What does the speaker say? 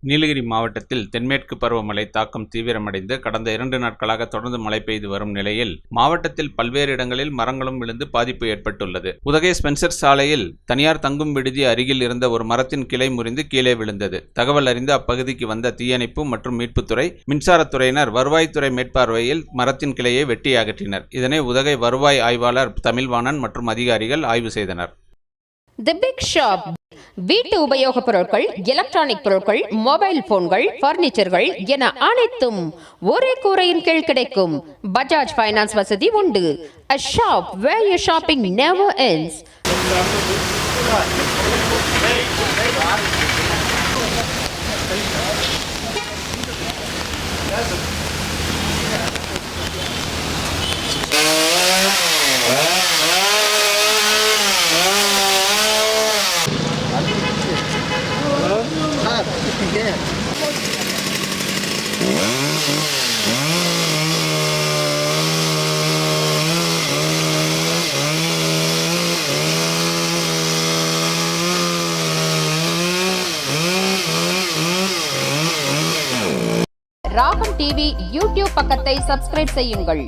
நீலகிரி மாவட்டத்தில் தென்மேற்கு பருவமழை தாக்கம் தீவிரமடைந்து கடந்த 2 நாட்களாக தொடர்ந்து மழை பெய்து வரும் நிலையில் மாவட்டத்தில் பல்வேறு இடங்களில் மரங்களும் விழுந்து பாதிப்பு ஏற்பட்டுள்ளது. உதகை ஸ்பென்சர் சாலையில் தனியார் தங்கும் விடுதி அருகில் இருந்த ஒரு மரத்தின் கிளை முறிந்து கீழே விழுந்தது. தகவல் அறிந்து அப்பகுதிக்கு வந்த தீயணைப்பு மற்றும் மீட்புத்துறை, மின்சாரத்துறையினர் வருவாய்த்துறை மேற்பார்வையில் மரத்தின் கிளையை வெட்டி அகற்றினர். இதனை உதகை வருவாய் ஆய்வாளர் தமிழ்வாணன் மற்றும் அதிகாரிகள் ஆய்வு செய்தனர். தி பிக் ஷாப் வீட்டு உபயோகப் பொருட்கள், எலக்ட்ரானிக் பொருட்கள், மொபைல் போன்கள், பர்னிச்சர்கள் என அனைத்தும் ஒரே கூரையின் கீழ் கிடைக்கும். பஜாஜ் ஃபைனான்ஸ் வசதி உண்டு. A shop where your shopping never ends. ராகம் டிவி யூடியூப் பக்கத்தை சப்ஸ்கிரைப் செய்யுங்கள்.